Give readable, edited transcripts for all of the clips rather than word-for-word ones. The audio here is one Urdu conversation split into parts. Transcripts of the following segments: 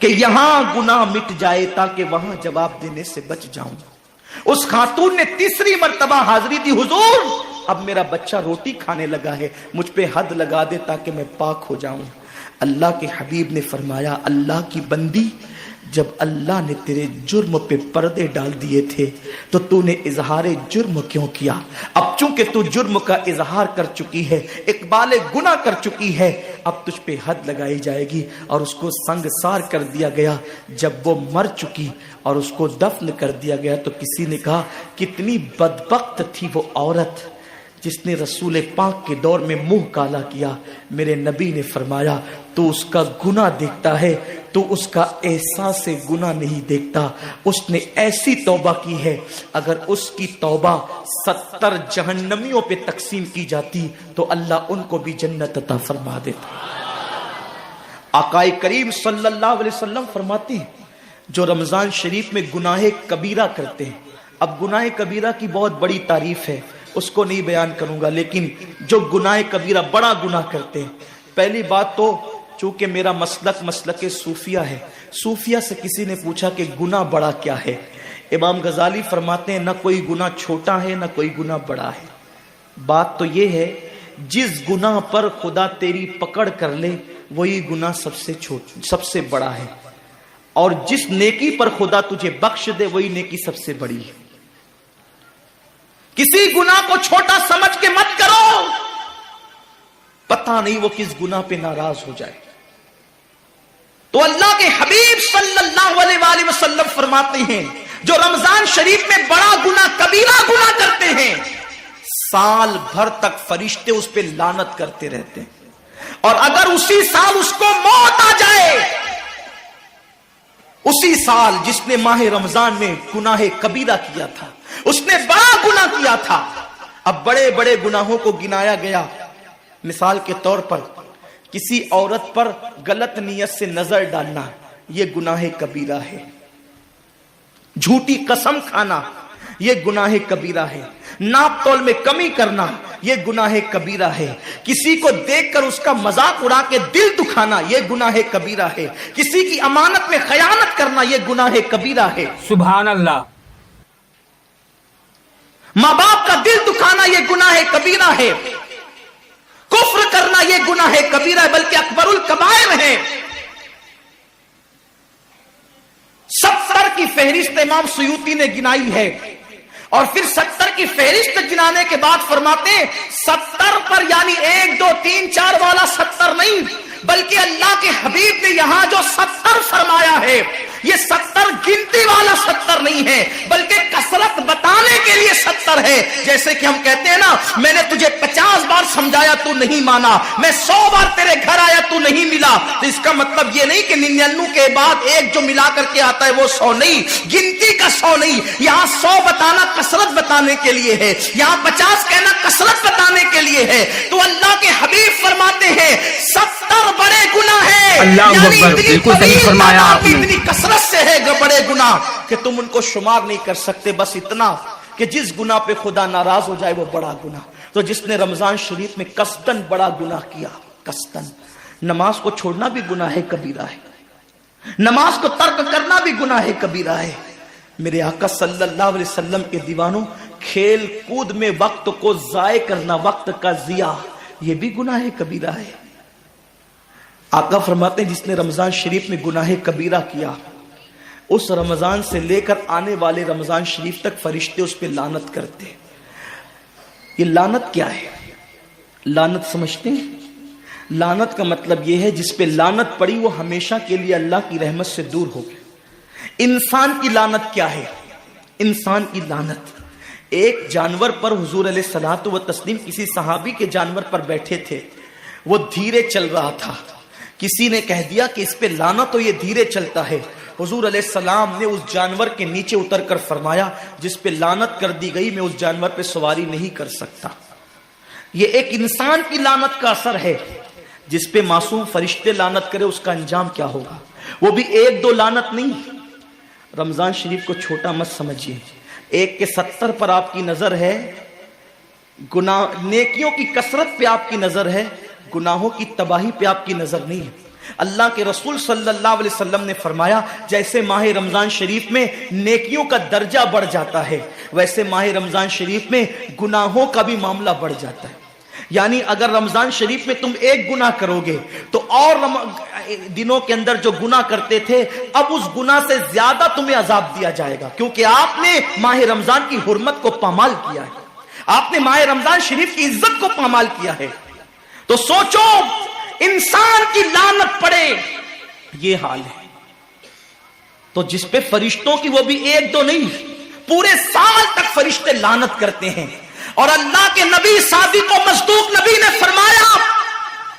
کہ یہاں گناہ مٹ جائے تاکہ وہاں جواب دینے سے بچ جاؤں. اس خاتون نے تیسری مرتبہ حاضری دی, حضور اب میرا بچہ روٹی کھانے لگا ہے, مجھ پہ حد لگا دے تاکہ میں پاک ہو جاؤں. اللہ کے حبیب نے فرمایا, اللہ کی بندی, جب اللہ نے تیرے جرم پہ پردے ڈال دیے تھے تو تو نے اظہار جرم کیوں کیا؟ اب چونکہ تو جرم کا اظہار کر چکی ہے, اقبال گناہ کر چکی ہے, اب تجھ پہ حد لگائی جائے گی. اور اس کو سنگسار کر دیا گیا. جب وہ مر چکی اور اس کو دفن کر دیا گیا تو کسی نے کہا کتنی بدبخت تھی وہ عورت جس نے رسول پاک کے دور میں منہ کالا کیا. میرے نبی نے فرمایا تو اس کا گناہ دیکھتا ہے, تو اس کا احساس گناہ نہیں دیکھتا. اس نے ایسی توبہ کی ہے, اگر اس کی توبہ 70 جہنمیوں پہ تقسیم کی جاتی تو اللہ ان کو بھی جنت عطا فرما دیتا. آقا کریم صلی اللہ علیہ وسلم فرماتے ہیں جو رمضان شریف میں گناہ کبیرہ کرتے ہیں. اب گناہ کبیرہ کی بہت بڑی تعریف ہے, اس کو نہیں بیان کروں گا, لیکن جو گناہ کبیرہ بڑا گناہ کرتے ہیں, پہلی بات تو چونکہ میرا مسلک صوفیہ ہے, صوفیہ سے کسی نے پوچھا کہ گناہ بڑا کیا ہے. امام غزالی فرماتے ہیں نہ کوئی گناہ چھوٹا ہے نہ کوئی گناہ بڑا ہے. بات تو یہ ہے جس گناہ پر خدا تیری پکڑ کر لے وہی گناہ سب سے بڑا ہے, اور جس نیکی پر خدا تجھے بخش دے وہی نیکی سب سے بڑی ہے. کسی گناہ کو چھوٹا سمجھ کے مت کرو, پتہ نہیں وہ کس گناہ پہ ناراض ہو جائے. تو اللہ کے حبیب صلی اللہ علیہ وآلہ وسلم فرماتے ہیں جو رمضان شریف میں بڑا گناہ کبیرہ گناہ کرتے ہیں, سال بھر تک فرشتے اس پہ لعنت کرتے رہتے ہیں, اور اگر اسی سال اس کو موت آ جائے, اسی سال جس نے ماہ رمضان میں گناہ کبیرہ کیا تھا, اس نے بڑا گناہ کیا تھا. اب بڑے بڑے گناہوں کو گنایا گیا. مثال کے طور پر کسی عورت پر غلط نیت سے نظر ڈالنا یہ گناہ کبیرہ ہے. جھوٹی قسم کھانا یہ گناہ کبیرہ ہے. ناپ تول میں کمی کرنا یہ گناہ کبیرہ ہے. کسی کو دیکھ کر اس کا مذاق اڑا کے دل دکھانا یہ گناہ کبیرہ ہے. کسی کی امانت میں خیانت کرنا یہ گناہ کبیرہ ہے. سبحان اللہ. ماں باپ کا دل دکھانا یہ گناہ کبیرہ ہے. کفر کرنا یہ گناہ کبیرہ ہے, بلکہ اکبر الکبائر ہے. 70 کی فہرست امام سیوطی نے گنائی ہے, اور پھر 70 کی فہرست گنانے کے بعد فرماتے ہیں 70 پر یعنی 1 2 3 4 والا 70 نہیں, بلکہ اللہ کے حبیب نے یہاں جو 70 فرمایا ہے یہ 70 گنتی والا 70 نہیں ہے, بلکہ کثرت بتانے کے لیے 70 ہے. جیسے کہ ہم کہتے ہیں نا میں نے تجھے 50 بار سمجھایا تو نہیں مانا, میں 100 بار تیرے گھر آیا تو نہیں ملا, تو اس کا مطلب یہ نہیں کہ 99 کے بعد ایک جو ملا کر کے آتا ہے وہ 100 نہیں, گنتی کا 100 نہیں. یہاں 100 بتانا کثرت بتانے کے لیے ہے, یہاں 50 کہنا کثرت بتانے کے لیے ہے. تو اللہ کے حبیب فرماتے ہیں 70 بڑے گناہ ہیں, اللہ اکبر, بالکل صحیح فرمایا آپ نے. اتنی کثرت سے ہے بڑے گناہ کہ تم ان کو شمار نہیں کر سکتے. بس اتنا کہ جس گناہ پہ خدا ناراض ہو جائے وہ بڑا گناہ. تو جس نے رمضان شریف میں قصدن بڑا گناہ کیا, قصدن, نماز کو چھوڑنا بھی گناہ کبیرہ ہے, نماز کو ترک کرنا بھی گناہ کبیرہ ہے. میرے آقا صلی اللہ علیہ وسلم کے دیوانوں, کھیل کود میں وقت کو ضائع کرنا, وقت کا ضیاع, یہ بھی گناہ کبیرہ ہے. آقا فرماتے ہیں جس نے رمضان شریف میں گناہ کبیرہ کیا, اس رمضان سے لے کر آنے والے رمضان شریف تک فرشتے اس پہ لعنت کرتے. یہ لعنت کیا ہے؟ لعنت سمجھتے ہیں؟ لعنت کا مطلب یہ ہے جس پہ لعنت پڑی وہ ہمیشہ کے لیے اللہ کی رحمت سے دور ہو گئے. انسان کی لعنت کیا ہے؟ انسان کی لعنت, ایک جانور پر حضور علیہ الصلوۃ والتسلیم کسی صحابی کے جانور پر بیٹھے تھے, وہ دھیرے چل رہا تھا. کسی نے کہہ دیا کہ اس پہ لعنت ہو, یہ دھیرے چلتا ہے. حضور علیہ السلام نے اس جانور کے نیچے اتر کر فرمایا جس پہ لعنت کر دی گئی میں اس جانور پہ سواری نہیں کر سکتا. یہ ایک انسان کی لعنت کا اثر ہے. جس پہ معصوم فرشتے لعنت کرے اس کا انجام کیا ہوگا؟ وہ بھی 1 2 لعنت نہیں. رمضان شریف کو چھوٹا مت سمجھیے. 1 کے 70 پر آپ کی نظر ہے, گناہ نیکیوں کی کثرت پہ آپ کی نظر ہے, گناہوں کی تباہی پہ آپ کی نظر نہیں ہے. اللہ کے رسول صلی اللہ علیہ وسلم نے فرمایا جیسے ماہ رمضان شریف میں نیکیوں کا درجہ بڑھ جاتا ہے ویسے ماہ رمضان شریف میں گناہوں کا بھی معاملہ بڑھ جاتا ہے. یعنی اگر رمضان شریف میں تم ایک گناہ کرو گے تو اور دنوں کے اندر جو گناہ کرتے تھے اب اس گناہ سے زیادہ تمہیں عذاب دیا جائے گا، کیونکہ آپ نے ماہ رمضان کی حرمت کو پامال کیا ہے، آپ نے ماہ رمضان شریف کی عزت کو پامال کیا ہے. تو سوچو انسان کی لعنت پڑے یہ حال ہے تو جس پہ فرشتوں کی وہ بھی ایک دو نہیں پورے سال تک فرشتے لعنت کرتے ہیں. اور اللہ کے نبی صادق و مصدوق نبی نے فرمایا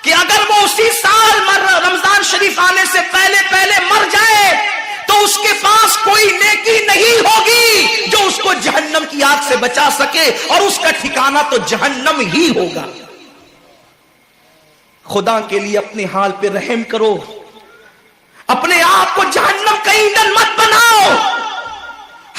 کہ اگر وہ اسی سال رمضان شریف آنے سے پہلے مر جائے تو اس کے پاس کوئی نیکی نہیں ہوگی جو اس کو جہنم کی آگ سے بچا سکے اور اس کا ٹھکانہ تو جہنم ہی ہوگا. خدا کے لیے اپنے حال پہ رحم کرو، اپنے آپ کو جہنم کا ایندھن مت بناؤ.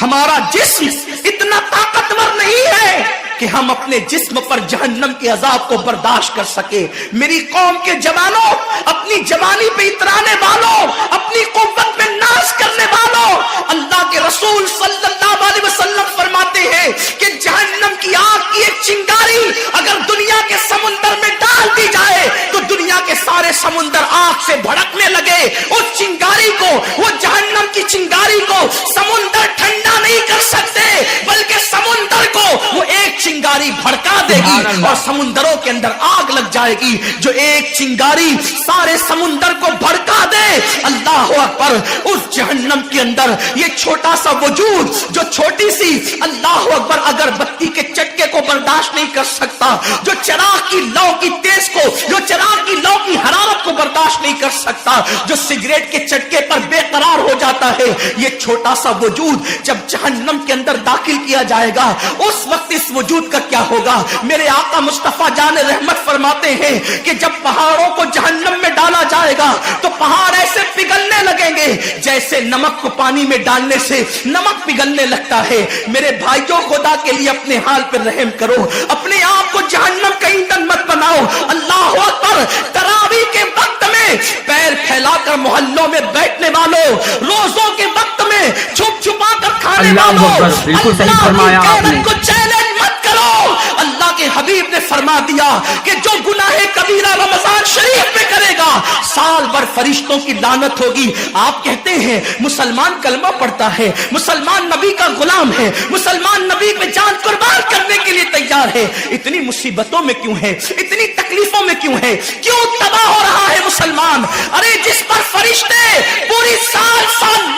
ہمارا جسم اتنا طاقتور نہیں ہے کہ ہم اپنے جسم پر جہنم کے عذاب کو برداشت کر سکے. میری قوم کے جوانوں، اپنی جوانی پہ اترانے والوں، اپنی قوت پہ ناز کرنے والوں، اللہ کے رسول صلی اللہ علیہ وسلم فرماتے ہیں کہ جہنم کی آگ کی ایک چنگاری اگر دنیا کے سمندر میں ڈال دی جائے تو دنیا کے سارے سمندر آگ سے بھڑکنے لگے. اس چنگاری کو، وہ جہنم کی چنگاری کو سمندر ٹھنڈا نہیں کر سکتے بلکہ سمندر کو وہ ایک چنگاری بھڑکا دے گی اور سمندروں کے اندر آگ لگ جائے گی. جو ایک چنگاری سارے سمندر کو بھڑکا دے، اللہ اکبر، اس جہنم کے اندر یہ چھوٹا سا وجود جو چھوٹی سی، اللہ اکبر، اگر بتی کے چٹکے کو برداشت نہیں کر سکتا، جو چراغ کی لو کی تیز کو، جو چراغ کی لو کی حرارت کو برداشت نہیں کر سکتا، جو سگریٹ کے چٹکے پر بے قرار ہو جاتا ہے، یہ چھوٹا سا وجود جب جہنم کے اندر داخل کیا جائے گا اس وقت اس وجود کا کیا ہوگا. میرے آقا مصطفیٰ جان رحمت فرماتے ہیں کہ جب پہاڑوں کو جہنم میں ڈالا جائے گا تو پہاڑ ایسے پگھلنے لگیں گے جیسے نمک کو پانی میں ڈالنے سے نمک پگھلنے لگتا ہے. میرے بھائیوں، خدا کے لیے اپنے حال پر رحم کرو، اپنے آپ کو جہنم کا ایندھن مت بناؤ. اللہ اکبر، تراویح کے وقت میں پیر پھیلا کر محلوں میں بیٹھنے والوں، روزوں کے وقت میں چھپ چھپا کر کھانے والوں، بالکل صحیح فرمایا آپ نے. کو چیلنج مت کرو. اللہ کے حبیب نے فرما دیا کہ جو گناہ کبیرہ رمضان شریف میں کرے گا سال بھر فرشتوں کی لعنت ہوگی. آپ کہتے ہیں مسلمان کلمہ پڑھتا ہے، مسلمان نبی کا غلام ہے، مسلمان نبی پہ جان قربان کرنے کے لیے تیار ہے، اتنی مصیبتوں میں کیوں ہے، اتنی تکلیفوں میں کیوں ہے، کیوں تباہ ہو رہا ہے مسلمان؟ ارے جس پر فرشتے پوری سال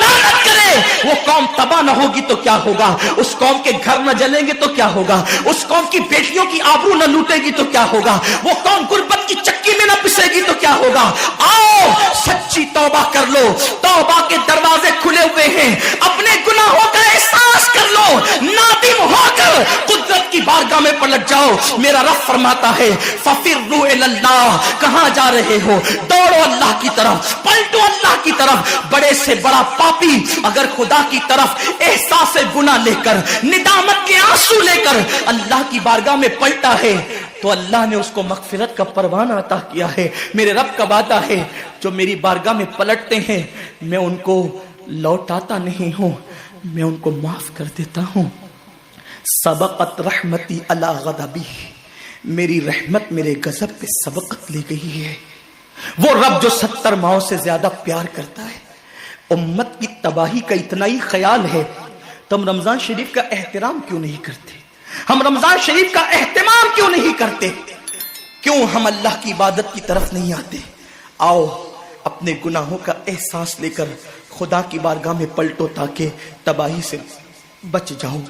لعنت کرے وہ قوم تباہ نہ ہوگی تو کیا ہوگا؟ اس قوم کے گھر نہ جلیں گے تو کیا ہوگا؟ اس قوم کی بیٹیوں کی آبرو نہ لوٹے گی تو کیا ہوگا؟ وہ قوم غربت کی چکی میں نہ پسے گی تو کیا ہوگا؟ آؤ سچی توبہ کر لو، توبہ کے دروازے کھلے ہوئے ہیں، اپنے گناہوں کا احساس کر لو، نادم ہو کر قدرت کی بارگاہ میں پلٹ جاؤ. میرا رب فرماتا ہے فَفِرُّوا إِلَى اللَّهِ، کہاں جا رہے ہو؟ دوڑو اللہ کی طرف، پلٹو اللہ کی طرف. بڑے سے بڑا پاپی اگر خدا کی طرف احساس گناہ لے کر، ندامت کے آنسو لے کر اللہ کی بارگاہ میں پلٹا ہے تو اللہ نے اس کو مغفرت کا پروانہ عطا کیا ہے. میرے رب کا وعدہ ہے جو میری بارگاہ میں پلٹتے ہیں میں ان کو لوٹاتا نہیں ہوں، میں ان کو معاف کر دیتا ہوں. سبقت رحمتی علی غضبی، میری رحمت میرے غضب پہ سبقت لے گئی ہے. وہ رب جو 70 ماؤں سے زیادہ پیار کرتا ہے، امت کی تباہی کا اتنا ہی خیال ہے تو ہم رمضان شریف کا احترام کیوں نہیں کرتے؟ ہم رمضان شریف کا اہتمام کیوں نہیں کرتے؟ کیوں ہم اللہ کی عبادت کی طرف نہیں آتے؟ آؤ اپنے گناہوں کا احساس لے کر خدا کی بارگاہ میں پلٹو تاکہ تباہی سے بچ جاؤ.